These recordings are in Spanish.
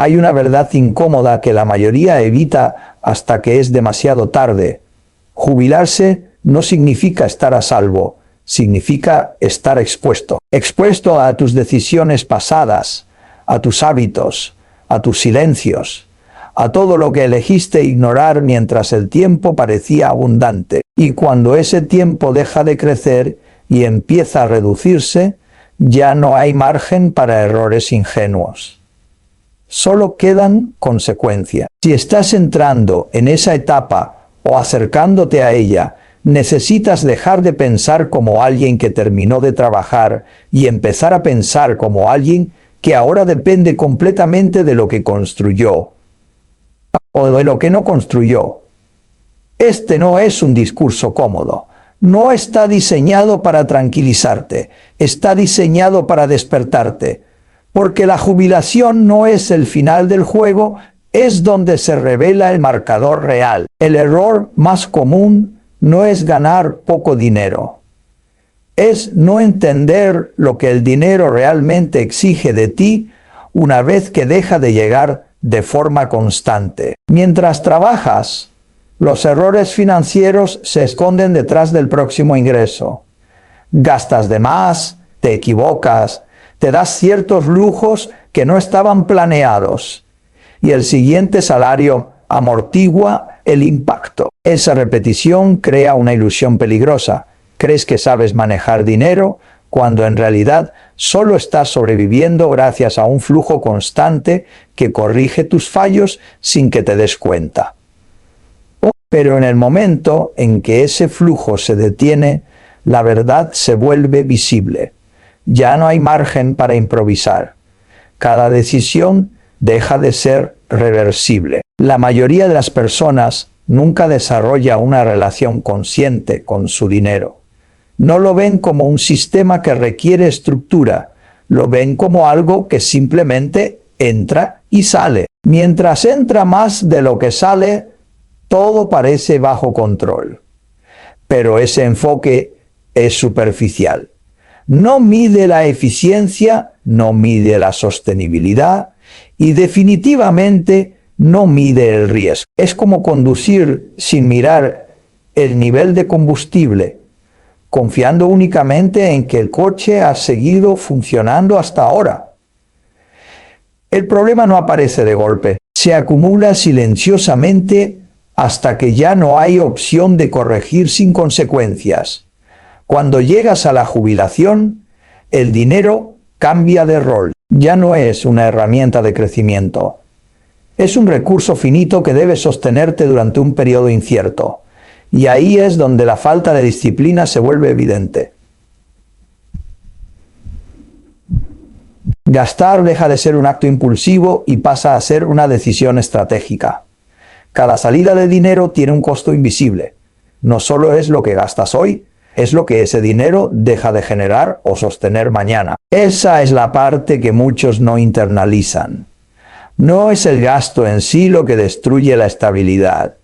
Hay una verdad incómoda que la mayoría evita hasta que es demasiado tarde. Jubilarse no significa estar a salvo, significa estar expuesto. Expuesto a tus decisiones pasadas, a tus hábitos, a tus silencios, a todo lo que elegiste ignorar mientras el tiempo parecía abundante. Y cuando ese tiempo deja de crecer y empieza a reducirse, ya no hay margen para errores ingenuos. Solo quedan consecuencias. Si estás entrando en esa etapa o acercándote a ella, necesitas dejar de pensar como alguien que terminó de trabajar y empezar a pensar como alguien que ahora depende completamente de lo que construyó o de lo que no construyó. Este no es un discurso cómodo. No está diseñado para tranquilizarte, está diseñado para despertarte. Porque la jubilación no es el final del juego, es donde se revela el marcador real. El error más común no es ganar poco dinero. Es no entender lo que el dinero realmente exige de ti una vez que deja de llegar de forma constante. Mientras trabajas, los errores financieros se esconden detrás del próximo ingreso. Gastas de más, te equivocas, te das ciertos lujos que no estaban planeados y el siguiente salario amortigua el impacto. Esa repetición crea una ilusión peligrosa. Crees que sabes manejar dinero cuando en realidad solo estás sobreviviendo gracias a un flujo constante que corrige tus fallos sin que te des cuenta. Pero en el momento en que ese flujo se detiene, la verdad se vuelve visible. Ya no hay margen para improvisar. Cada decisión deja de ser reversible. La mayoría de las personas nunca desarrolla una relación consciente con su dinero. No lo ven como un sistema que requiere estructura, lo ven como algo que simplemente entra y sale. Mientras entra más de lo que sale, todo parece bajo control. Pero ese enfoque es superficial. No mide la eficiencia, no mide la sostenibilidad y definitivamente no mide el riesgo. Es como conducir sin mirar el nivel de combustible, confiando únicamente en que el coche ha seguido funcionando hasta ahora. El problema no aparece de golpe, se acumula silenciosamente hasta que ya no hay opción de corregir sin consecuencias. Cuando llegas a la jubilación, el dinero cambia de rol. Ya no es una herramienta de crecimiento. Es un recurso finito que debe sostenerte durante un periodo incierto. Y ahí es donde la falta de disciplina se vuelve evidente. Gastar deja de ser un acto impulsivo y pasa a ser una decisión estratégica. Cada salida de dinero tiene un costo invisible. No solo es lo que gastas hoy, es lo que ese dinero deja de generar o sostener mañana. Esa es la parte que muchos no internalizan. No es el gasto en sí lo que destruye la estabilidad.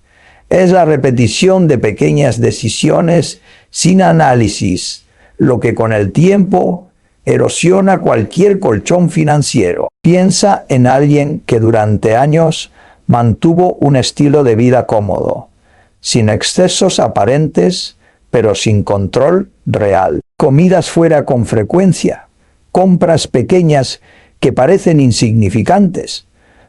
Es la repetición de pequeñas decisiones sin análisis, lo que con el tiempo erosiona cualquier colchón financiero. Piensa en alguien que durante años mantuvo un estilo de vida cómodo, sin excesos aparentes, pero sin control real. Comidas fuera con frecuencia, compras pequeñas que parecen insignificantes,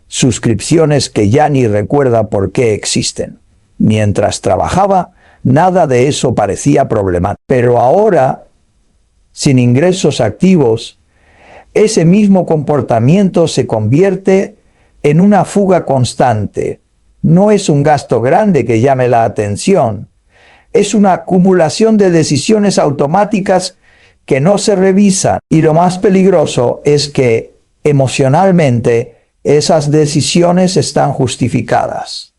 suscripciones que ya ni recuerda por qué existen. Mientras trabajaba, nada de eso parecía problemático. Pero ahora, sin ingresos activos, ese mismo comportamiento se convierte en una fuga constante. No es un gasto grande que llame la atención. Es una acumulación de decisiones automáticas que no se revisan. Y lo más peligroso es que emocionalmente esas decisiones están justificadas.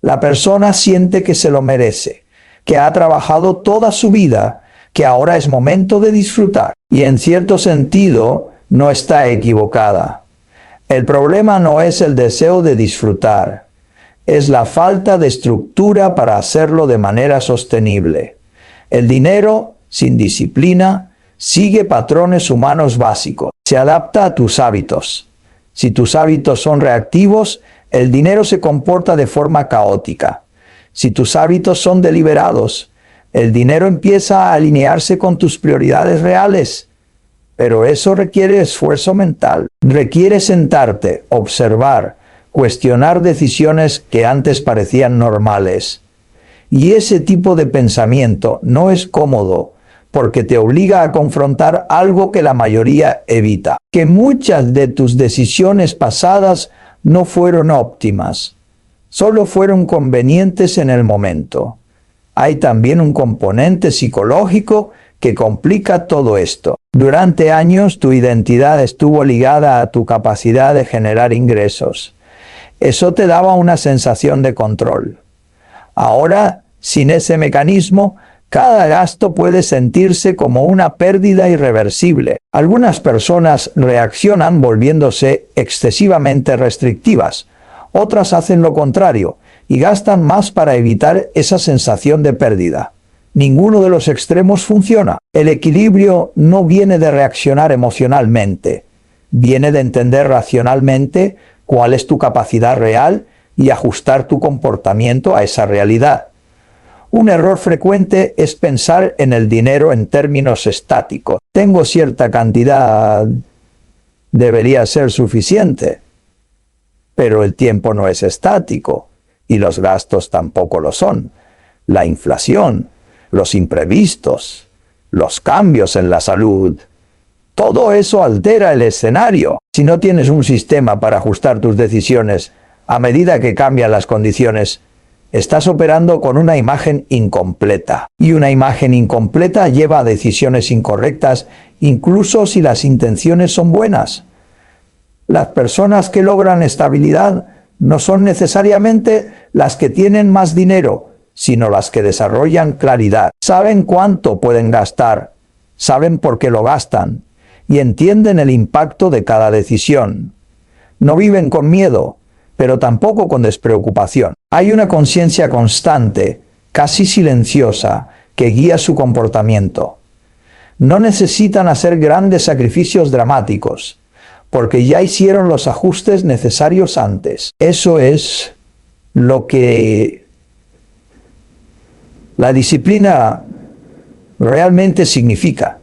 La persona siente que se lo merece, que ha trabajado toda su vida, que ahora es momento de disfrutar. Y en cierto sentido, no está equivocada. El problema no es el deseo de disfrutar, es la falta de estructura para hacerlo de manera sostenible. El dinero, sin disciplina, sigue patrones humanos básicos. Se adapta a tus hábitos, Si tus hábitos son reactivos, el dinero se comporta de forma caótica. Si tus hábitos son deliberados, el dinero empieza a alinearse con tus prioridades reales. Pero eso requiere esfuerzo mental. Requiere sentarte, observar, cuestionar decisiones que antes parecían normales. Y ese tipo de pensamiento no es cómodo, porque te obliga a confrontar algo que la mayoría evita. Que muchas de tus decisiones pasadas no fueron óptimas, solo fueron convenientes en el momento. Hay también un componente psicológico que complica todo esto. Durante años tu identidad estuvo ligada a tu capacidad de generar ingresos. Eso te daba una sensación de control. Ahora, sin ese mecanismo, cada gasto puede sentirse como una pérdida irreversible. Algunas personas reaccionan volviéndose excesivamente restrictivas. Otras hacen lo contrario y gastan más para evitar esa sensación de pérdida. Ninguno de los extremos funciona. El equilibrio no viene de reaccionar emocionalmente. Viene de entender racionalmente cuál es tu capacidad real y ajustar tu comportamiento a esa realidad. Un error frecuente es pensar en el dinero en términos estáticos. Tengo cierta cantidad, debería ser suficiente. Pero el tiempo no es estático y los gastos tampoco lo son. La inflación, los imprevistos, los cambios en la salud, todo eso altera el escenario. Si no tienes un sistema para ajustar tus decisiones a medida que cambian las condiciones, estás operando con una imagen incompleta. Y una imagen incompleta lleva a decisiones incorrectas, incluso si las intenciones son buenas. Las personas que logran estabilidad no son necesariamente las que tienen más dinero, sino las que desarrollan claridad. Saben cuánto pueden gastar, saben por qué lo gastan y entienden el impacto de cada decisión. No viven con miedo, pero tampoco con despreocupación. Hay una conciencia constante, casi silenciosa, que guía su comportamiento. No necesitan hacer grandes sacrificios dramáticos, porque ya hicieron los ajustes necesarios antes. Eso es lo que la disciplina realmente significa.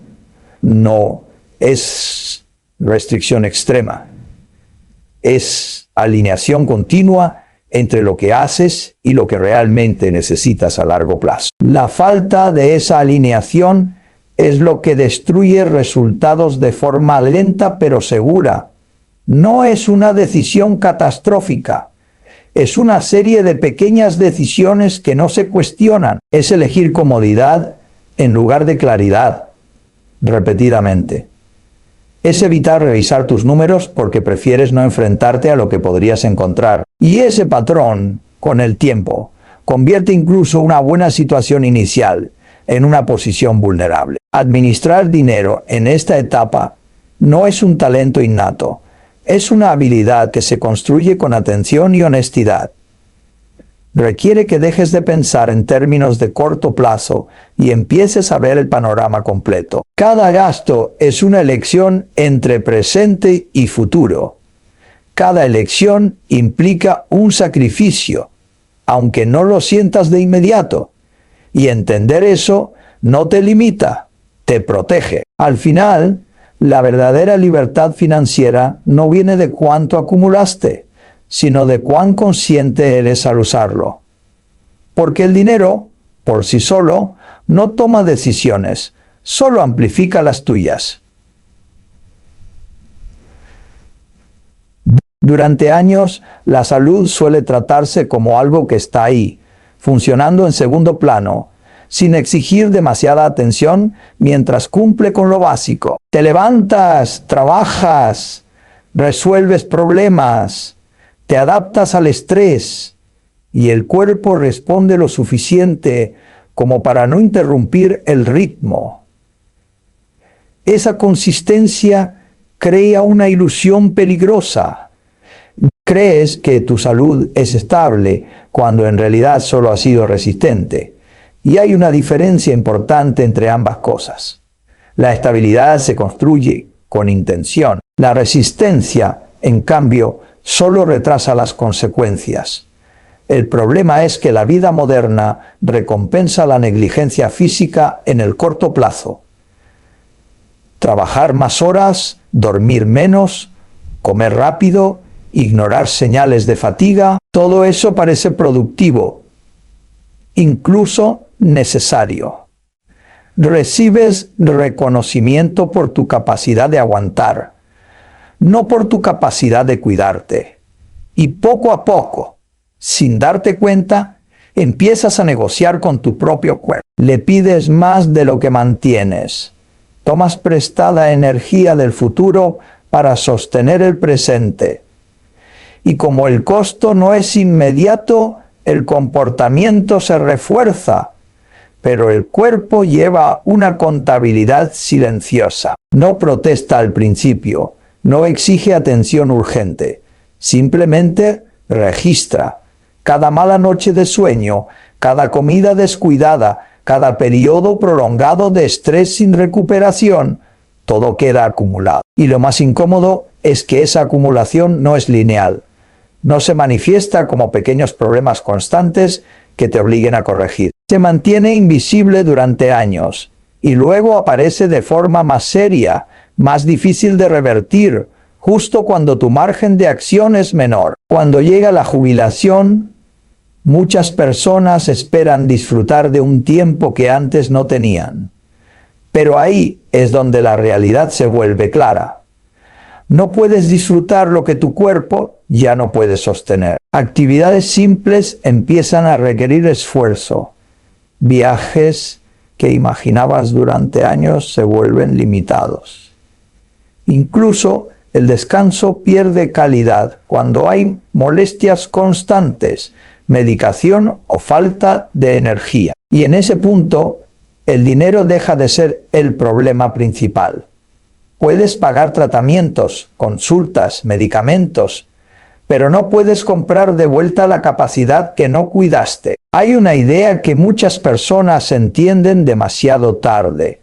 No es restricción extrema. Es alineación continua entre lo que haces y lo que realmente necesitas a largo plazo. La falta de esa alineación es lo que destruye resultados de forma lenta pero segura. No es una decisión catastrófica. Es una serie de pequeñas decisiones que no se cuestionan. Es elegir comodidad en lugar de claridad, repetidamente. Es evitar revisar tus números porque prefieres no enfrentarte a lo que podrías encontrar. Y ese patrón, con el tiempo, convierte incluso una buena situación inicial en una posición vulnerable. Administrar dinero en esta etapa no es un talento innato, es una habilidad que se construye con atención y honestidad. Requiere que dejes de pensar en términos de corto plazo y empieces a ver el panorama completo. Cada gasto es una elección entre presente y futuro. Cada elección implica un sacrificio, aunque no lo sientas de inmediato. Y entender eso no te limita, te protege. Al final, la verdadera libertad financiera no viene de cuánto acumulaste, sino de cuán consciente eres al usarlo. Porque el dinero, por sí solo, no toma decisiones, solo amplifica las tuyas. Durante años, la salud suele tratarse como algo que está ahí, funcionando en segundo plano, sin exigir demasiada atención mientras cumple con lo básico. Te levantas, trabajas, resuelves problemas, te adaptas al estrés y el cuerpo responde lo suficiente como para no interrumpir el ritmo. Esa consistencia crea una ilusión peligrosa. Crees que tu salud es estable cuando en realidad solo ha sido resistente. Y hay una diferencia importante entre ambas cosas. La estabilidad se construye con intención. La resistencia En cambio, solo retrasa las consecuencias. El problema es que la vida moderna recompensa la negligencia física en el corto plazo. Trabajar más horas, dormir menos, comer rápido, ignorar señales de fatiga, todo eso parece productivo, incluso necesario. Recibes reconocimiento por tu capacidad de aguantar, no por tu capacidad de cuidarte. Y poco a poco, sin darte cuenta, empiezas a negociar con tu propio cuerpo. Le pides más de lo que mantienes. Tomas prestada energía del futuro para sostener el presente. Y como el costo no es inmediato, el comportamiento se refuerza, pero el cuerpo lleva una contabilidad silenciosa. No protesta al principio, no exige atención urgente, simplemente registra. Cada mala noche de sueño, cada comida descuidada, cada periodo prolongado de estrés sin recuperación, todo queda acumulado. Y lo más incómodo es que esa acumulación no es lineal. No se manifiesta como pequeños problemas constantes que te obliguen a corregir. Se mantiene invisible durante años y luego aparece de forma más seria, más difícil de revertir, justo cuando tu margen de acción es menor. Cuando llega la jubilación, muchas personas esperan disfrutar de un tiempo que antes no tenían. Pero ahí es donde la realidad se vuelve clara. No puedes disfrutar lo que tu cuerpo ya no puede sostener. Actividades simples empiezan a requerir esfuerzo. Viajes que imaginabas durante años se vuelven limitados. Incluso el descanso pierde calidad cuando hay molestias constantes, medicación o falta de energía. Y en ese punto, el dinero deja de ser el problema principal. Puedes pagar tratamientos, consultas, medicamentos, pero no puedes comprar de vuelta la capacidad que no cuidaste. Hay una idea que muchas personas entienden demasiado tarde.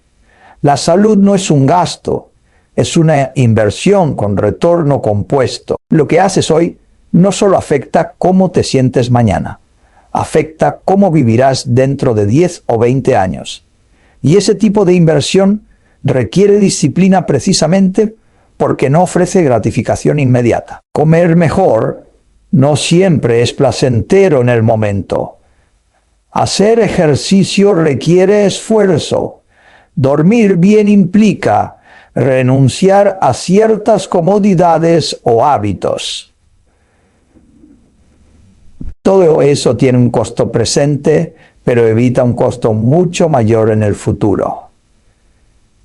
La salud no es un gasto, es una inversión con retorno compuesto. Lo que haces hoy no solo afecta cómo te sientes mañana, afecta cómo vivirás dentro de 10 o 20 años. Y ese tipo de inversión requiere disciplina precisamente porque no ofrece gratificación inmediata. Comer mejor no siempre es placentero en el momento. Hacer ejercicio requiere esfuerzo. Dormir bien implica renunciar a ciertas comodidades o hábitos. Todo eso tiene un costo presente, pero evita un costo mucho mayor en el futuro.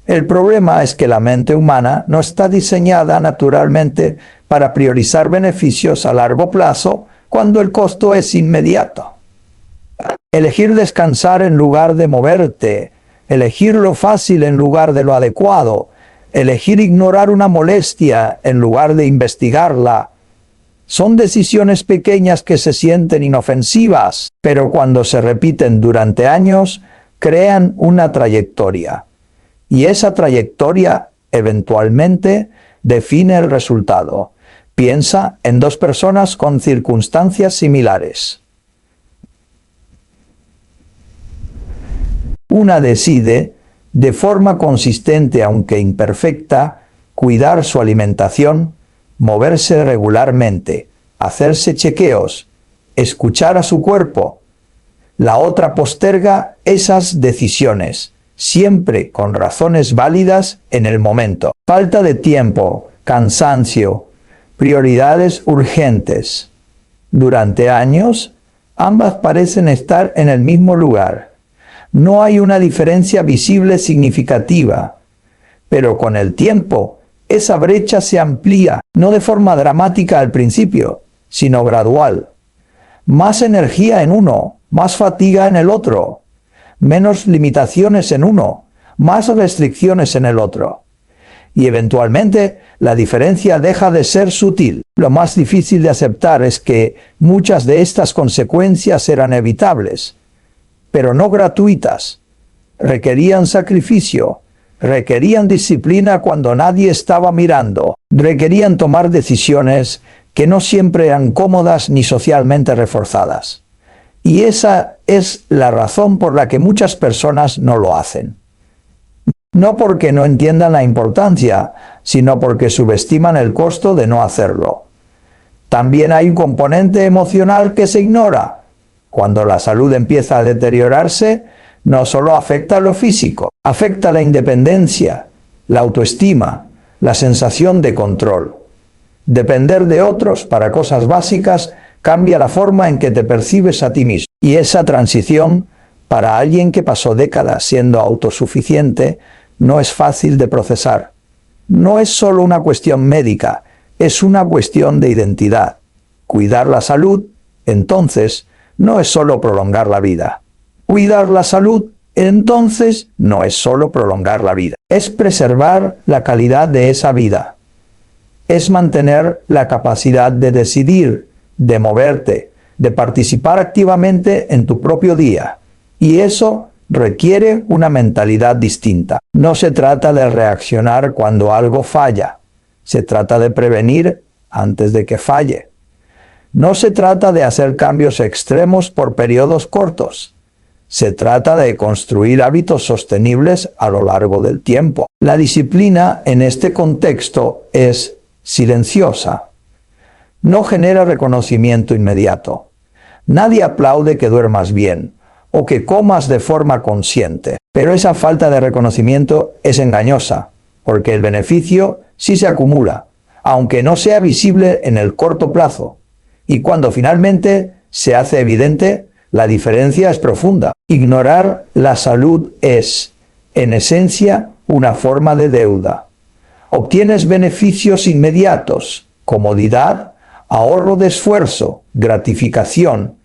El problema es que la mente humana no está diseñada naturalmente para priorizar beneficios a largo plazo cuando el costo es inmediato. Elegir descansar en lugar de moverte, elegir lo fácil en lugar de lo adecuado, elegir ignorar una molestia en lugar de investigarla, son decisiones pequeñas que se sienten inofensivas, pero cuando se repiten durante años, crean una trayectoria. Y esa trayectoria, eventualmente, define el resultado. Piensa en dos personas con circunstancias similares. Una decide, de forma consistente aunque imperfecta, cuidar su alimentación, moverse regularmente, hacerse chequeos, escuchar a su cuerpo. La otra posterga esas decisiones, siempre con razones válidas en el momento. Falta de tiempo, cansancio, prioridades urgentes. Durante años, ambas parecen estar en el mismo lugar. No hay una diferencia visible significativa, pero con el tiempo, esa brecha se amplía, no de forma dramática al principio, sino gradual. Más energía en uno, más fatiga en el otro. Menos limitaciones en uno, más restricciones en el otro. Y eventualmente la diferencia deja de ser sutil. Lo más difícil de aceptar es que muchas de estas consecuencias eran evitables, pero no gratuitas. Requerían sacrificio, requerían disciplina cuando nadie estaba mirando, requerían tomar decisiones que no siempre eran cómodas ni socialmente reforzadas. Y esa es la razón por la que muchas personas no lo hacen. No porque no entiendan la importancia, sino porque subestiman el costo de no hacerlo. También hay un componente emocional que se ignora. Cuando la salud empieza a deteriorarse, no solo afecta lo físico, afecta la independencia, la autoestima, la sensación de control. Depender de otros para cosas básicas cambia la forma en que te percibes a ti mismo. Y esa transición, para alguien que pasó décadas siendo autosuficiente, no es fácil de procesar. No es solo una cuestión médica, es una cuestión de identidad. Cuidar la salud, entonces, no es solo prolongar la vida. Cuidar la salud, entonces, no es solo prolongar la vida. Es preservar la calidad de esa vida. Es mantener la capacidad de decidir, de moverte, de participar activamente en tu propio día. Y eso requiere una mentalidad distinta. No se trata de reaccionar cuando algo falla. Se trata de prevenir antes de que falle. No se trata de hacer cambios extremos por periodos cortos. Se trata de construir hábitos sostenibles a lo largo del tiempo. La disciplina en este contexto es silenciosa. No genera reconocimiento inmediato. Nadie aplaude que duermas bien o que comas de forma consciente. Pero esa falta de reconocimiento es engañosa, porque el beneficio sí se acumula, aunque no sea visible en el corto plazo. Y cuando finalmente se hace evidente, la diferencia es profunda. Ignorar la salud es, en esencia, una forma de deuda. Obtienes beneficios inmediatos, comodidad, ahorro de esfuerzo, gratificación,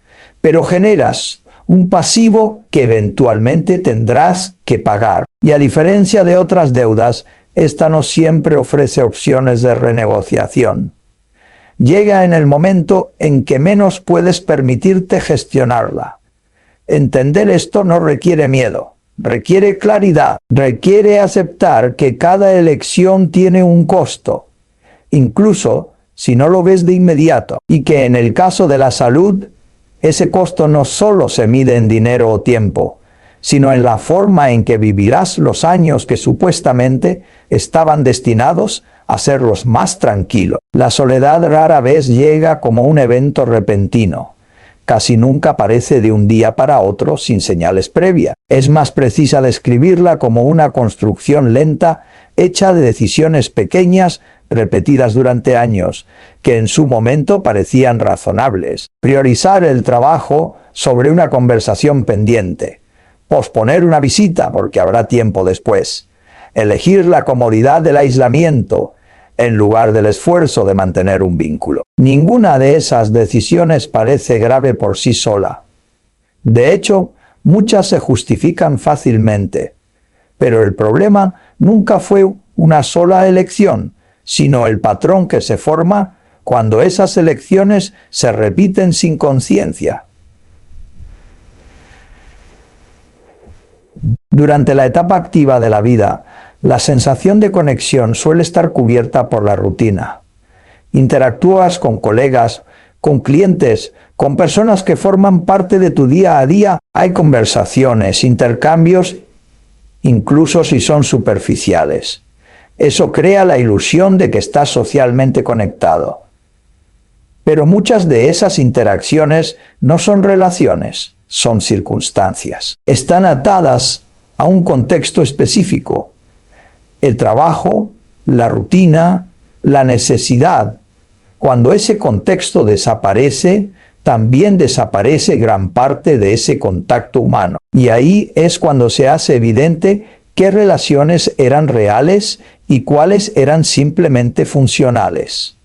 pero generas un pasivo que eventualmente tendrás que pagar. Y a diferencia de otras deudas, esta no siempre ofrece opciones de renegociación. Llega en el momento en que menos puedes permitirte gestionarla. Entender esto no requiere miedo, requiere claridad, requiere aceptar que cada elección tiene un costo, incluso si no lo ves de inmediato, y que en el caso de la salud, ese costo no solo se mide en dinero o tiempo, sino en la forma en que vivirás los años que supuestamente estaban destinados a ser los más tranquilos. La soledad rara vez llega como un evento repentino. Casi nunca aparece de un día para otro sin señales previas. Es más precisa describirla como una construcción lenta, hecha de decisiones pequeñas, repetidas durante años, que en su momento parecían razonables. Priorizar el trabajo sobre una conversación pendiente. Posponer una visita porque habrá tiempo después. Elegir la comodidad del aislamiento en lugar del esfuerzo de mantener un vínculo. Ninguna de esas decisiones parece grave por sí sola. De hecho, muchas se justifican fácilmente. Pero el problema nunca fue una sola elección, sino el patrón que se forma cuando esas elecciones se repiten sin conciencia. Durante la etapa activa de la vida, la sensación de conexión suele estar cubierta por la rutina. Interactúas con colegas, con clientes, con personas que forman parte de tu día a día. Hay conversaciones, intercambios, incluso si son superficiales. Eso crea la ilusión de que estás socialmente conectado. Pero muchas de esas interacciones no son relaciones, son circunstancias. Están atadas a un contexto específico. El trabajo, la rutina, la necesidad. Cuando ese contexto desaparece, también desaparece gran parte de ese contacto humano. Y ahí es cuando se hace evidente qué relaciones eran reales y cuáles eran simplemente funcionales.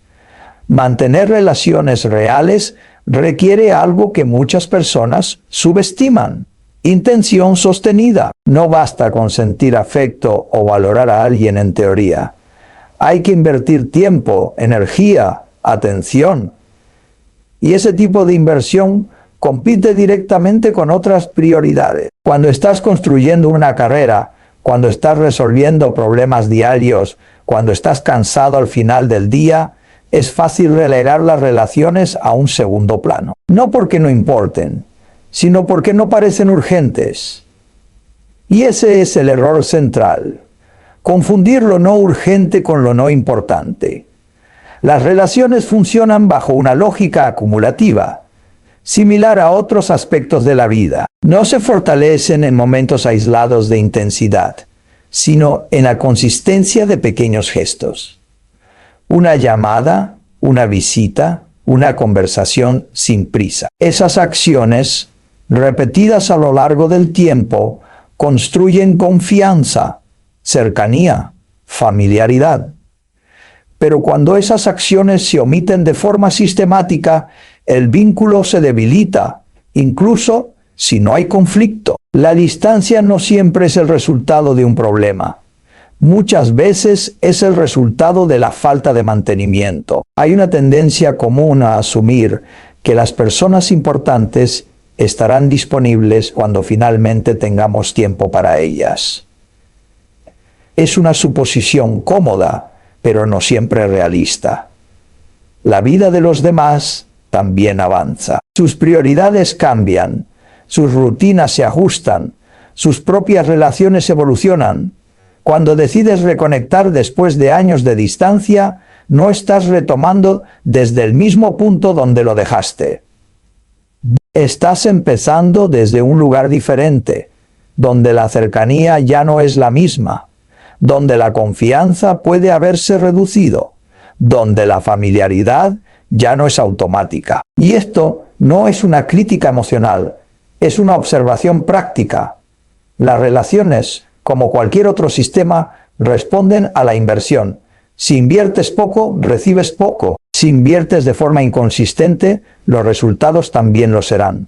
Mantener relaciones reales requiere algo que muchas personas subestiman: intención sostenida. No basta con sentir afecto o valorar a alguien en teoría. Hay que invertir tiempo, energía, atención. Y ese tipo de inversión compite directamente con otras prioridades. Cuando estás construyendo una carrera, cuando estás resolviendo problemas diarios, cuando estás cansado al final del día, es fácil relegar las relaciones a un segundo plano. No porque no importen, sino porque no parecen urgentes. Y ese es el error central. Confundir lo no urgente con lo no importante. Las relaciones funcionan bajo una lógica acumulativa, similar a otros aspectos de la vida. No se fortalecen en momentos aislados de intensidad, sino en la consistencia de pequeños gestos. Una llamada, una visita, una conversación sin prisa. Esas acciones, repetidas a lo largo del tiempo, construyen confianza, cercanía, familiaridad. Pero cuando esas acciones se omiten de forma sistemática, el vínculo se debilita, incluso si no hay conflicto. La distancia no siempre es el resultado de un problema. Muchas veces es el resultado de la falta de mantenimiento. Hay una tendencia común a asumir que las personas importantes estarán disponibles cuando finalmente tengamos tiempo para ellas. Es una suposición cómoda, pero no siempre realista. La vida de los demás también avanza. Sus prioridades cambian, sus rutinas se ajustan, sus propias relaciones evolucionan. Cuando decides reconectar después de años de distancia, no estás retomando desde el mismo punto donde lo dejaste. Estás empezando desde un lugar diferente, donde la cercanía ya no es la misma, donde la confianza puede haberse reducido, donde la familiaridad ya no es automática. Y esto no es una crítica emocional, es una observación práctica. Las relaciones, como cualquier otro sistema, responden a la inversión. Si inviertes poco, recibes poco. Si inviertes de forma inconsistente, los resultados también lo serán.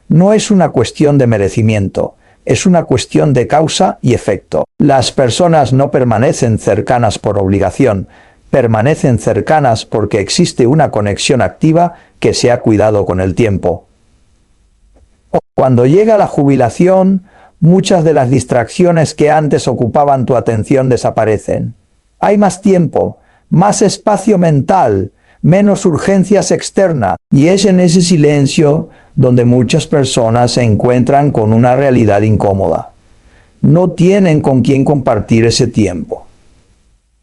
No es una cuestión de merecimiento, es una cuestión de causa y efecto. Las personas no permanecen cercanas por obligación, permanecen cercanas porque existe una conexión activa que se ha cuidado con el tiempo. Cuando llega la jubilación, muchas de las distracciones que antes ocupaban tu atención desaparecen. Hay más tiempo, más espacio mental, menos urgencias externas, y es en ese silencio donde muchas personas se encuentran con una realidad incómoda. No tienen con quién compartir ese tiempo.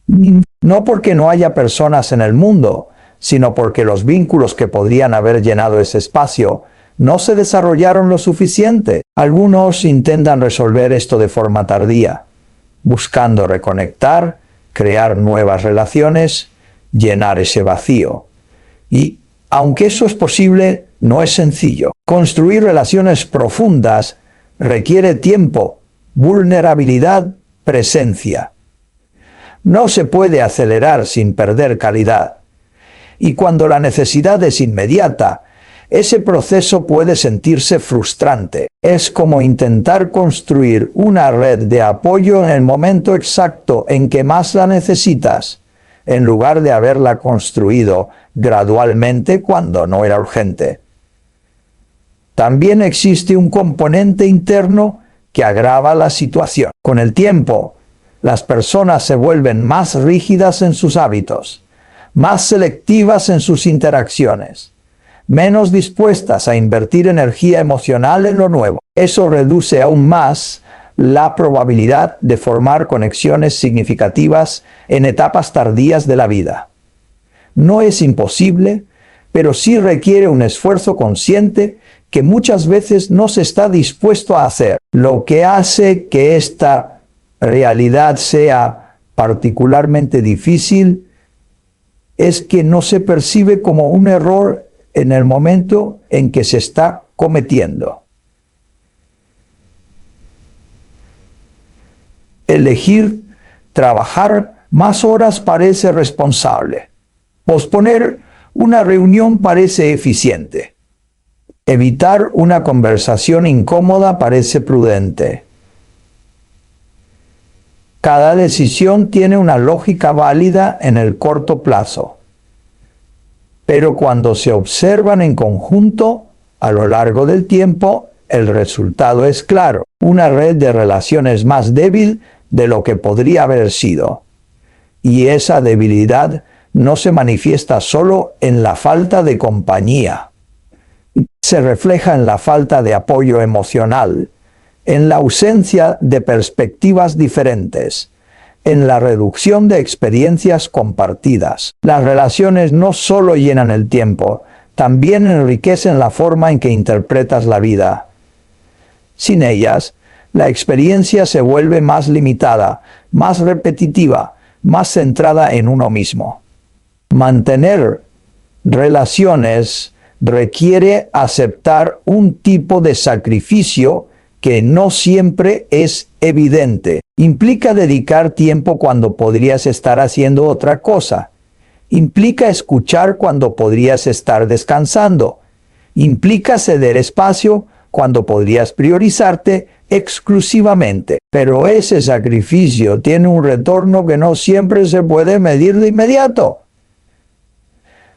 No porque no haya personas en el mundo, sino porque los vínculos que podrían haber llenado ese espacio no se desarrollaron lo suficiente. Algunos intentan resolver esto de forma tardía, buscando reconectar, crear nuevas relaciones, llenar ese vacío. Y, aunque eso es posible, no es sencillo. Construir relaciones profundas requiere tiempo, vulnerabilidad, presencia. No se puede acelerar sin perder calidad. Y cuando la necesidad es inmediata, ese proceso puede sentirse frustrante. Es como intentar construir una red de apoyo en el momento exacto en que más la necesitas, en lugar de haberla construido gradualmente cuando no era urgente. También existe un componente interno que agrava la situación. Con el tiempo, las personas se vuelven más rígidas en sus hábitos, más selectivas en sus interacciones, menos dispuestas a invertir energía emocional en lo nuevo. Eso reduce aún más la probabilidad de formar conexiones significativas en etapas tardías de la vida. No es imposible, pero sí requiere un esfuerzo consciente que muchas veces no se está dispuesto a hacer. Lo que hace que esta realidad sea particularmente difícil es que no se percibe como un error en el momento en que se está cometiendo. Elegir trabajar más horas parece responsable. Posponer una reunión parece eficiente. Evitar una conversación incómoda parece prudente. Cada decisión tiene una lógica válida en el corto plazo, pero cuando se observan en conjunto, a lo largo del tiempo, El resultado es claro, una red de relaciones más débil de lo que podría haber sido. Y esa debilidad no se manifiesta solo en la falta de compañía. Se refleja en la falta de apoyo emocional, en la ausencia de perspectivas diferentes, en la reducción de experiencias compartidas. Las relaciones no solo llenan el tiempo, también enriquecen la forma en que interpretas la vida. Sin ellas, la experiencia se vuelve más limitada, más repetitiva, más centrada en uno mismo. Mantener relaciones requiere aceptar un tipo de sacrificio que no siempre es evidente. Implica dedicar tiempo cuando podrías estar haciendo otra cosa. Implica escuchar cuando podrías estar descansando. Implica ceder espacio cuando podrías priorizarte exclusivamente. Pero ese sacrificio tiene un retorno que no siempre se puede medir de inmediato.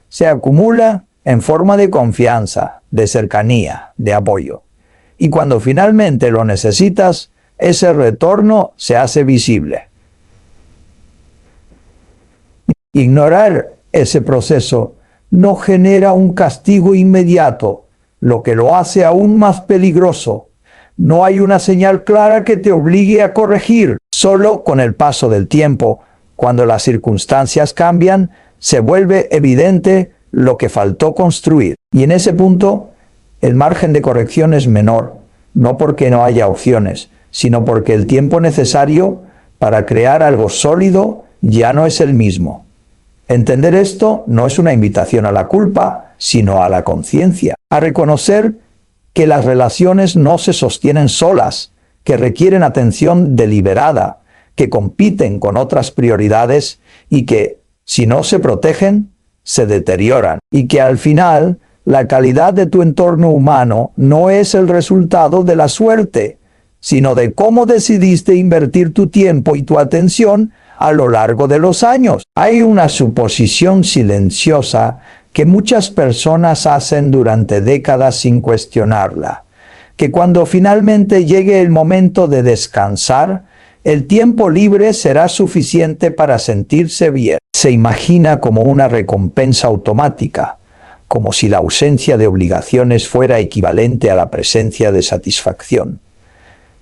Se acumula en forma de confianza, de cercanía, de apoyo. Y cuando finalmente lo necesitas, ese retorno se hace visible. Ignorar ese proceso no genera un castigo inmediato, lo que lo hace aún más peligroso. No hay una señal clara que te obligue a corregir. Solo con el paso del tiempo, cuando las circunstancias cambian, se vuelve evidente lo que faltó construir. Y en ese punto, el margen de corrección es menor, no porque no haya opciones, sino porque el tiempo necesario para crear algo sólido ya no es el mismo. Entender esto no es una invitación a la culpa, sino a la conciencia, a reconocer que las relaciones no se sostienen solas, que requieren atención deliberada, que compiten con otras prioridades y que, si no se protegen, se deterioran. Y que al final, la calidad de tu entorno humano no es el resultado de la suerte, sino de cómo decidiste invertir tu tiempo y tu atención a lo largo de los años. Hay una suposición silenciosa que muchas personas hacen durante décadas sin cuestionarla, que cuando finalmente llegue el momento de descansar, el tiempo libre será suficiente para sentirse bien. Se imagina como una recompensa automática, como si la ausencia de obligaciones fuera equivalente a la presencia de satisfacción.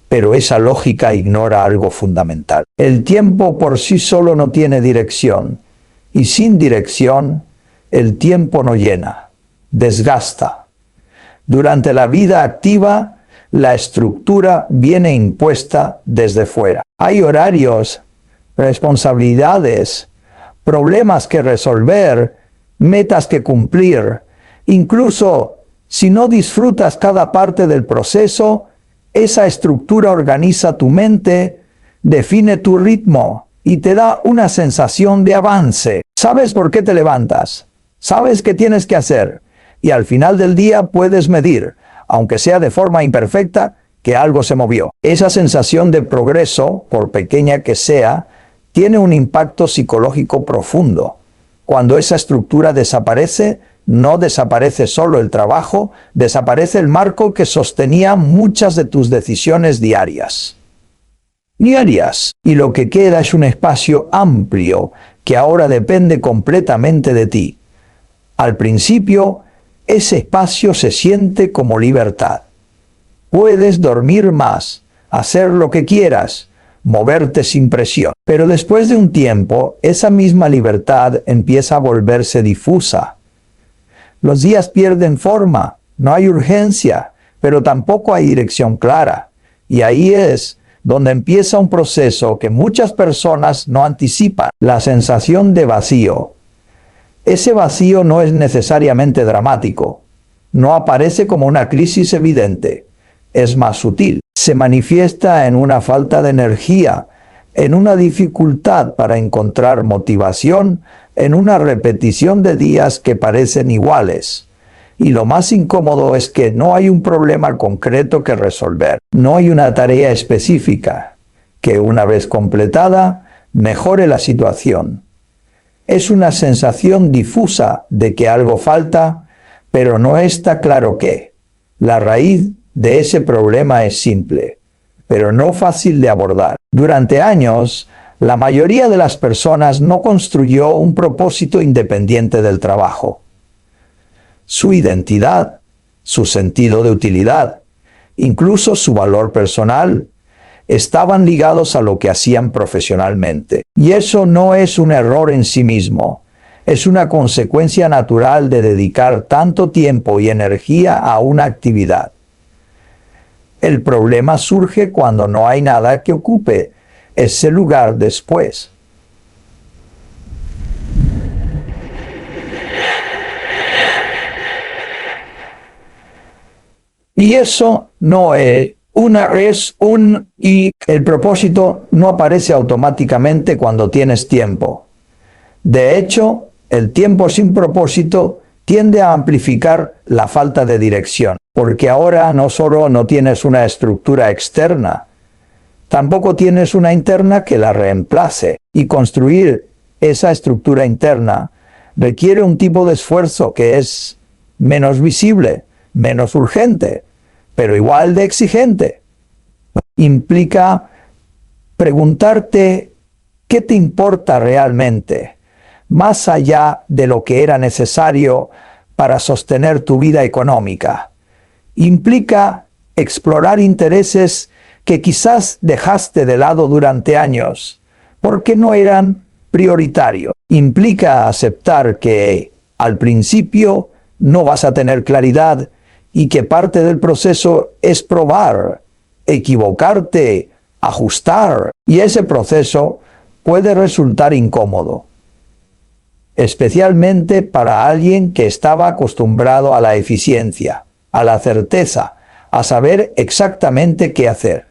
Pero esa lógica ignora algo fundamental. El tiempo por sí solo no tiene dirección, y sin dirección, el tiempo no llena, desgasta. Durante la vida activa, la estructura viene impuesta desde fuera. Hay horarios, responsabilidades, problemas que resolver, metas que cumplir. Incluso si no disfrutas cada parte del proceso, esa estructura organiza tu mente, define tu ritmo y te da una sensación de avance. Sabes por qué te levantas, sabes qué tienes que hacer y al final del día puedes medir, aunque sea de forma imperfecta, que algo se movió. Esa sensación de progreso, por pequeña que sea, tiene un impacto psicológico profundo. Cuando esa estructura desaparece, no desaparece solo el trabajo, desaparece el marco que sostenía muchas de tus decisiones diarias. Y lo que queda es un espacio amplio que ahora depende completamente de ti. Al principio, ese espacio se siente como libertad. Puedes dormir más, hacer lo que quieras, moverte sin presión. Pero después de un tiempo, esa misma libertad empieza a volverse difusa. Los días pierden forma, no hay urgencia, pero tampoco hay dirección clara. Y ahí es donde empieza un proceso que muchas personas no anticipan, la sensación de vacío. Ese vacío no es necesariamente dramático, no aparece como una crisis evidente, es más sutil. Se manifiesta en una falta de energía, en una dificultad para encontrar motivación, en una repetición de días que parecen iguales. Y lo más incómodo es que no hay un problema concreto que resolver. No hay una tarea específica que, una vez completada, mejore la situación. Es una sensación difusa de que algo falta, pero no está claro qué. La raíz de ese problema es simple, pero no fácil de abordar. Durante años, la mayoría de las personas no construyó un propósito independiente del trabajo. Su identidad, su sentido de utilidad, incluso su valor personal, estaban ligados a lo que hacían profesionalmente. Y eso no es un error en sí mismo, es una consecuencia natural de dedicar tanto tiempo y energía a una actividad. El problema surge cuando no hay nada que ocupe ese lugar después. Y eso no es y el propósito no aparece automáticamente cuando tienes tiempo. De hecho, el tiempo sin propósito tiende a amplificar la falta de dirección, porque ahora no solo no tienes una estructura externa, tampoco tienes una interna que la reemplace, y construir esa estructura interna requiere un tipo de esfuerzo que es menos visible, menos urgente, pero igual de exigente. Implica preguntarte qué te importa realmente, más allá de lo que era necesario para sostener tu vida económica. Implica explorar intereses que quizás dejaste de lado durante años, porque no eran prioritarios. Implica aceptar que, al principio, no vas a tener claridad y que parte del proceso es probar, equivocarte, ajustar, y ese proceso puede resultar incómodo, especialmente para alguien que estaba acostumbrado a la eficiencia, a la certeza, a saber exactamente qué hacer.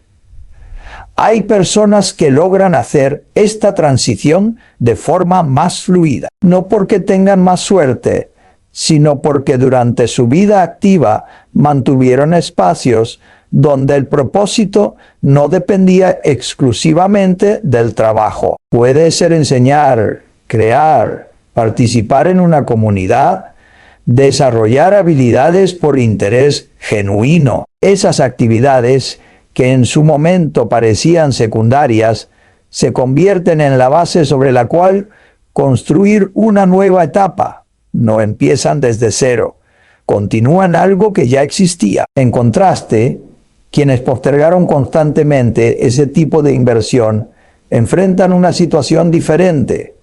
Hay personas que logran hacer esta transición de forma más fluida, no porque tengan más suerte, sino porque durante su vida activa mantuvieron espacios donde el propósito no dependía exclusivamente del trabajo. Puede ser enseñar, crear, participar en una comunidad, desarrollar habilidades por interés genuino. Esas actividades que en su momento parecían secundarias, se convierten en la base sobre la cual construir una nueva etapa. No empiezan desde cero, continúan algo que ya existía. En contraste, quienes postergaron constantemente ese tipo de inversión enfrentan una situación diferente.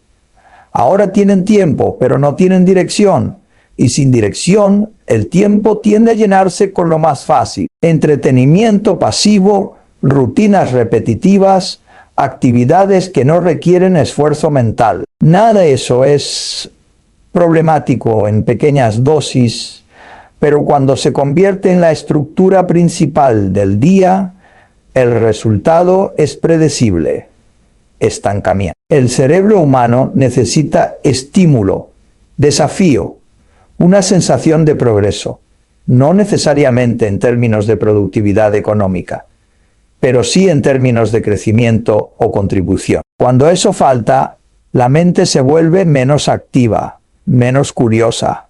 Ahora tienen tiempo, pero no tienen dirección. Y sin dirección, el tiempo tiende a llenarse con lo más fácil: entretenimiento pasivo, rutinas repetitivas, actividades que no requieren esfuerzo mental. Nada de eso es problemático en pequeñas dosis, pero cuando se convierte en la estructura principal del día, el resultado es predecible: estancamiento. El cerebro humano necesita estímulo, desafío, una sensación de progreso, no necesariamente en términos de productividad económica, pero sí en términos de crecimiento o contribución. Cuando eso falta, la mente se vuelve menos activa, menos curiosa,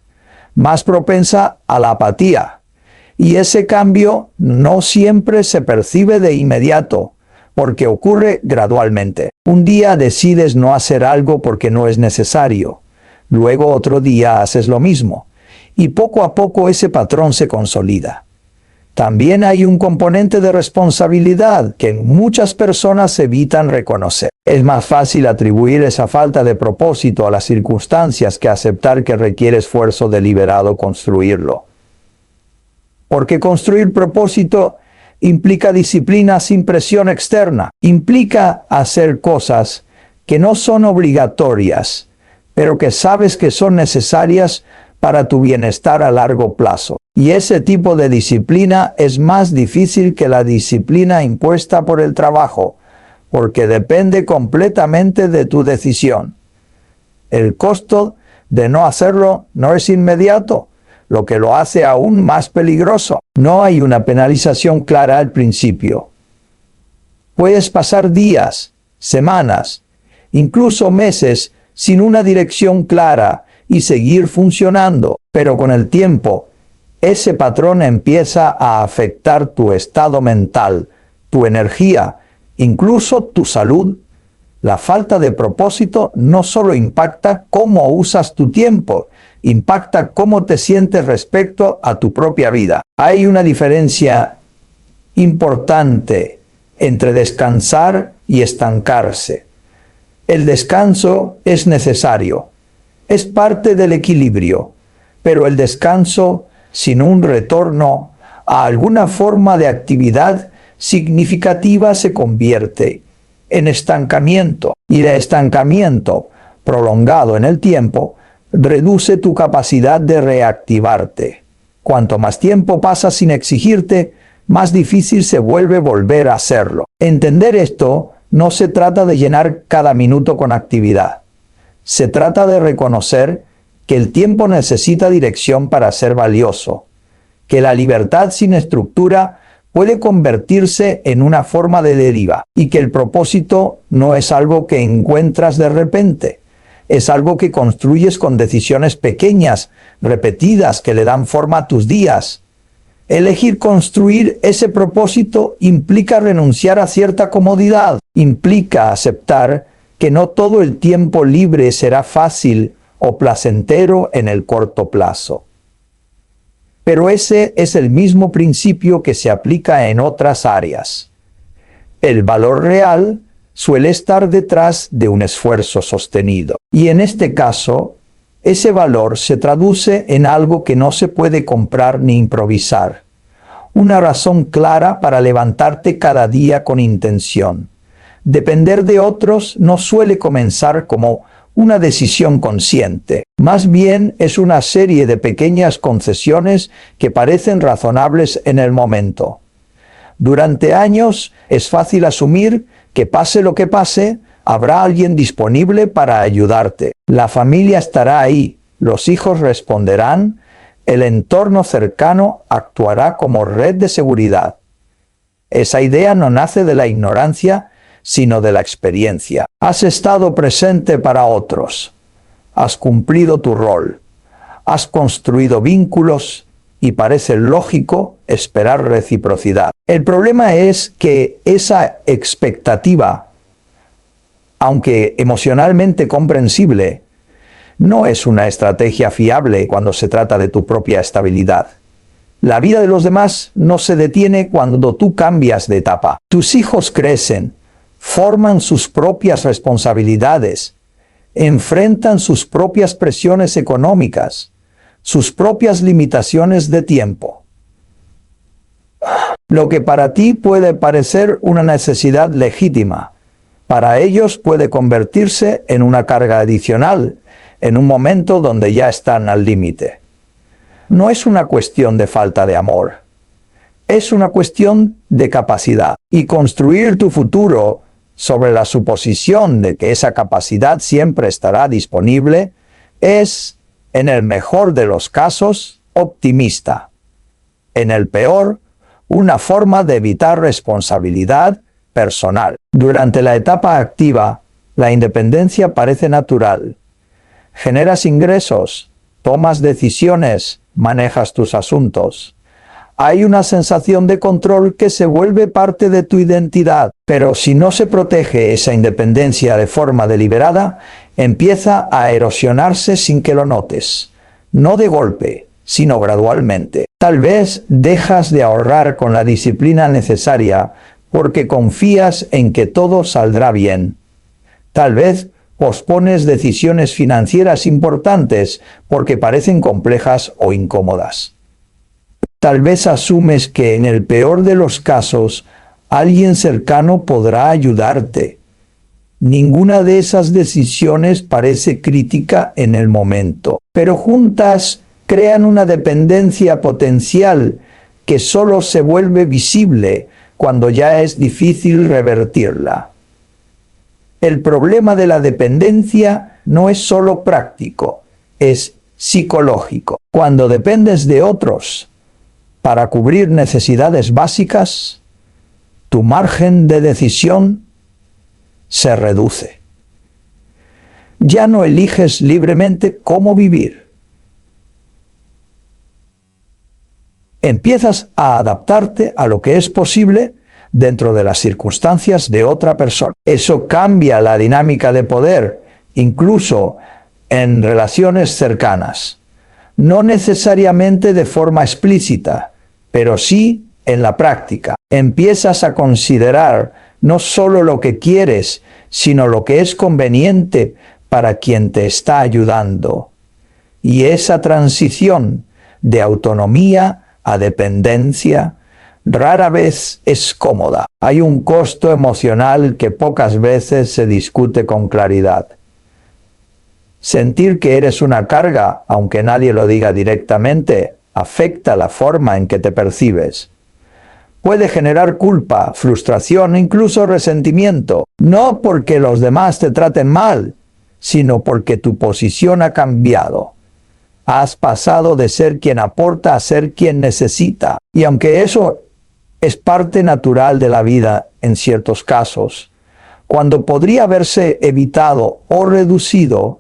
más propensa a la apatía, y ese cambio no siempre se percibe de inmediato, porque ocurre gradualmente. Un día decides no hacer algo porque no es necesario. Luego otro día haces lo mismo, y poco a poco ese patrón se consolida. También hay un componente de responsabilidad que muchas personas evitan reconocer. Es más fácil atribuir esa falta de propósito a las circunstancias que aceptar que requiere esfuerzo deliberado construirlo. Porque construir propósito implica disciplina sin presión externa, implica hacer cosas que no son obligatorias, pero que sabes que son necesarias para tu bienestar a largo plazo. Y ese tipo de disciplina es más difícil que la disciplina impuesta por el trabajo, porque depende completamente de tu decisión. El costo de no hacerlo no es inmediato, lo que lo hace aún más peligroso. No hay una penalización clara al principio. Puedes pasar días, semanas, incluso meses sin una dirección clara y seguir funcionando, pero con el tiempo, Ese patrón empieza a afectar tu estado mental, tu energía, incluso tu salud. La falta de propósito no solo impacta cómo usas tu tiempo, impacta cómo te sientes respecto a tu propia vida. Hay una diferencia importante entre descansar y estancarse. El descanso es necesario, es parte del equilibrio, pero el descanso sin un retorno a alguna forma de actividad significativa se convierte en estancamiento, y el estancamiento prolongado en el tiempo reduce tu capacidad de reactivarte. Cuanto más tiempo pasas sin exigirte, más difícil se vuelve volver a hacerlo. Entender esto no se trata de llenar cada minuto con actividad. Se trata de reconocer que el tiempo necesita dirección para ser valioso, que la libertad sin estructura puede convertirse en una forma de deriva y que el propósito no es algo que encuentras de repente, es algo que construyes con decisiones pequeñas, repetidas, que le dan forma a tus días. Elegir construir ese propósito implica renunciar a cierta comodidad, implica aceptar que no todo el tiempo libre será fácil o placentero en el corto plazo. Pero ese es el mismo principio que se aplica en otras áreas. El valor real suele estar detrás de un esfuerzo sostenido. Y en este caso, ese valor se traduce en algo que no se puede comprar ni improvisar. Una razón clara para levantarte cada día con intención. Depender de otros no suele comenzar como una decisión consciente. Más bien es una serie de pequeñas concesiones que parecen razonables en el momento. Durante años es fácil asumir que pase lo que pase, habrá alguien disponible para ayudarte. La familia estará ahí, los hijos responderán, el entorno cercano actuará como red de seguridad. Esa idea no nace de la ignorancia, sino de la experiencia. Has estado presente para otros, has cumplido tu rol, has construido vínculos y parece lógico esperar reciprocidad. El problema es que esa expectativa, aunque emocionalmente comprensible, no es una estrategia fiable cuando se trata de tu propia estabilidad. La vida de los demás no se detiene cuando tú cambias de etapa. Tus hijos crecen, forman sus propias responsabilidades, enfrentan sus propias presiones económicas, sus propias limitaciones de tiempo. Lo que para ti puede parecer una necesidad legítima, para ellos puede convertirse en una carga adicional, en un momento donde ya están al límite. No es una cuestión de falta de amor, es una cuestión de capacidad. Y construir tu futuro sobre la suposición de que esa capacidad siempre estará disponible es, en el mejor de los casos, optimista. En el peor, una forma de evitar responsabilidad personal. Durante la etapa activa, la independencia parece natural. Generas ingresos, tomas decisiones, manejas tus asuntos. Hay una sensación de control que se vuelve parte de tu identidad, pero si no se protege esa independencia de forma deliberada, empieza a erosionarse sin que lo notes. No de golpe, sino gradualmente. Tal vez dejas de ahorrar con la disciplina necesaria porque confías en que todo saldrá bien. Tal vez pospones decisiones financieras importantes porque parecen complejas o incómodas. Tal vez asumes que en el peor de los casos, alguien cercano podrá ayudarte. Ninguna de esas decisiones parece crítica en el momento, pero juntas crean una dependencia potencial que solo se vuelve visible cuando ya es difícil revertirla. El problema de la dependencia no es solo práctico, es psicológico. Cuando dependes de otros para cubrir necesidades básicas, tu margen de decisión se reduce. Ya no eliges libremente cómo vivir. Empiezas a adaptarte a lo que es posible dentro de las circunstancias de otra persona. Eso cambia la dinámica de poder, incluso en relaciones cercanas. No necesariamente de forma explícita, pero sí en la práctica. Empiezas a considerar no solo lo que quieres, sino lo que es conveniente para quien te está ayudando. Y esa transición de autonomía a dependencia rara vez es cómoda. Hay un costo emocional que pocas veces se discute con claridad. Sentir que eres una carga, aunque nadie lo diga directamente, afecta la forma en que te percibes. Puede generar culpa, frustración, incluso resentimiento, no porque los demás te traten mal, sino porque tu posición ha cambiado. Has pasado de ser quien aporta a ser quien necesita. Y aunque eso es parte natural de la vida en ciertos casos, cuando podría haberse evitado o reducido,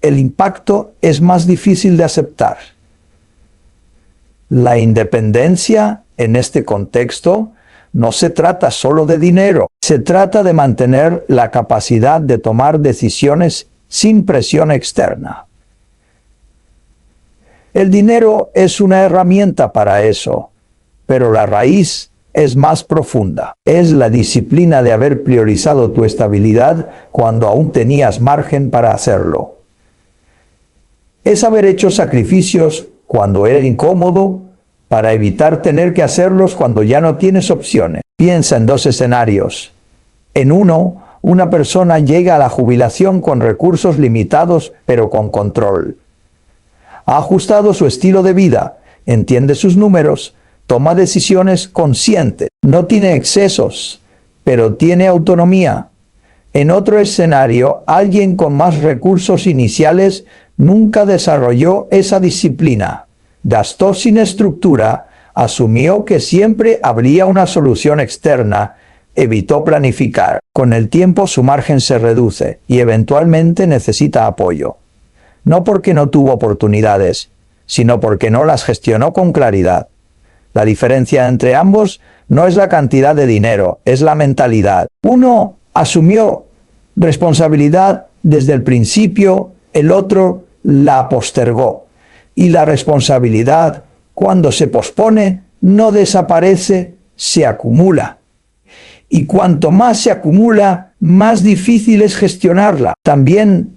el impacto es más difícil de aceptar. La independencia, en este contexto, no se trata solo de dinero, se trata de mantener la capacidad de tomar decisiones sin presión externa. El dinero es una herramienta para eso, pero la raíz es más profunda. Es la disciplina de haber priorizado tu estabilidad cuando aún tenías margen para hacerlo. Es haber hecho sacrificios cuando era incómodo para evitar tener que hacerlos cuando ya no tienes opciones. Piensa en dos escenarios. En uno, una persona llega a la jubilación con recursos limitados pero con control. Ha ajustado su estilo de vida, entiende sus números, toma decisiones conscientes, no tiene excesos, pero tiene autonomía. En otro escenario, alguien con más recursos iniciales nunca desarrolló esa disciplina, gastó sin estructura, asumió que siempre habría una solución externa, evitó planificar. Con el tiempo su margen se reduce y eventualmente necesita apoyo. No porque no tuvo oportunidades, sino porque no las gestionó con claridad. La diferencia entre ambos no es la cantidad de dinero, es la mentalidad. Uno asumió responsabilidad desde el principio, el otro la postergó. Y la responsabilidad, cuando se pospone, no desaparece, se acumula. Y cuanto más se acumula, más difícil es gestionarla. También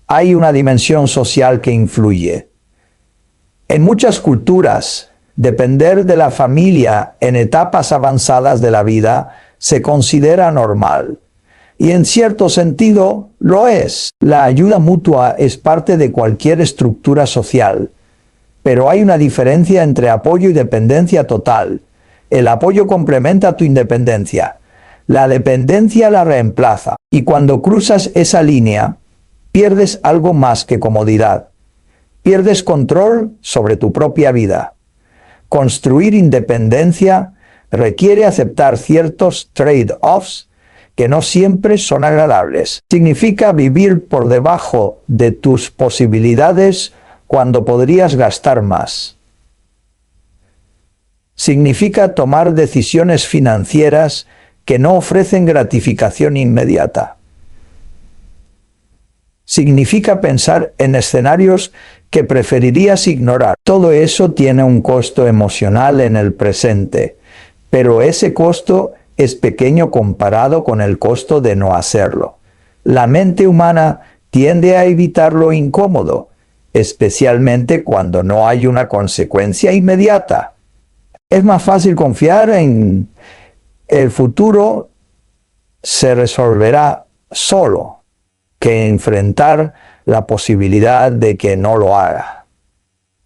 hay una dimensión social que influye. En muchas culturas, depender de la familia en etapas avanzadas de la vida se considera normal. Y en cierto sentido lo es. La ayuda mutua es parte de cualquier estructura social. Pero hay una diferencia entre apoyo y dependencia total. El apoyo complementa tu independencia. La dependencia la reemplaza. Y cuando cruzas esa línea, pierdes algo más que comodidad. Pierdes control sobre tu propia vida. Construir independencia requiere aceptar ciertos trade-offs que no siempre son agradables. Significa vivir por debajo de tus posibilidades cuando podrías gastar más. Significa tomar decisiones financieras que no ofrecen gratificación inmediata. Significa pensar en escenarios que preferirías ignorar. Todo eso tiene un costo emocional en el presente, pero ese costo es pequeño comparado con el costo de no hacerlo. La mente humana tiende a evitar lo incómodo, especialmente cuando no hay una consecuencia inmediata. Es más fácil confiar en el futuro se resolverá solo que enfrentar la posibilidad de que no lo haga.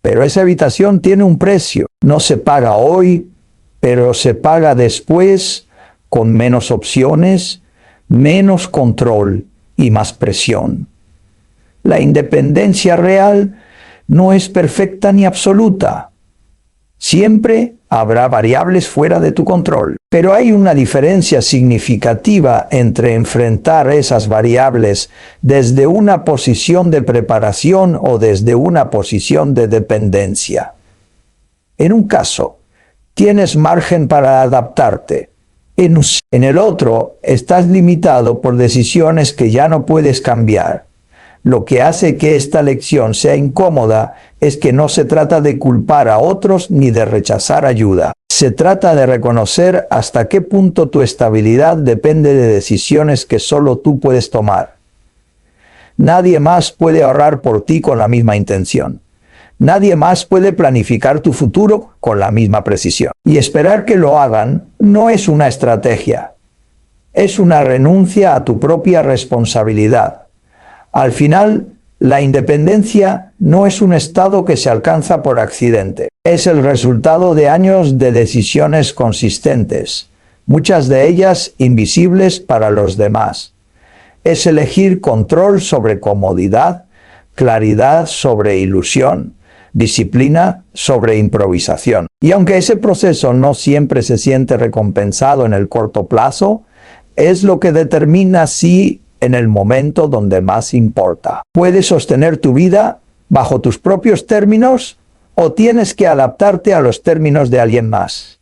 Pero esa evitación tiene un precio. No se paga hoy, pero se paga después con menos opciones, menos control y más presión. La independencia real no es perfecta ni absoluta. Siempre habrá variables fuera de tu control. Pero hay una diferencia significativa entre enfrentar esas variables desde una posición de preparación o desde una posición de dependencia. En un caso, tienes margen para adaptarte. En el otro, estás limitado por decisiones que ya no puedes cambiar. Lo que hace que esta lección sea incómoda es que no se trata de culpar a otros ni de rechazar ayuda. Se trata de reconocer hasta qué punto tu estabilidad depende de decisiones que solo tú puedes tomar. Nadie más puede ahorrar por ti con la misma intención. Nadie más puede planificar tu futuro con la misma precisión. Y esperar que lo hagan no es una estrategia. Es una renuncia a tu propia responsabilidad. Al final, la independencia no es un estado que se alcanza por accidente. Es el resultado de años de decisiones consistentes, muchas de ellas invisibles para los demás. Es elegir control sobre comodidad, claridad sobre ilusión, disciplina sobre improvisación. Y aunque ese proceso no siempre se siente recompensado en el corto plazo, es lo que determina si en el momento donde más importa. ¿Puedes sostener tu vida bajo tus propios términos o tienes que adaptarte a los términos de alguien más?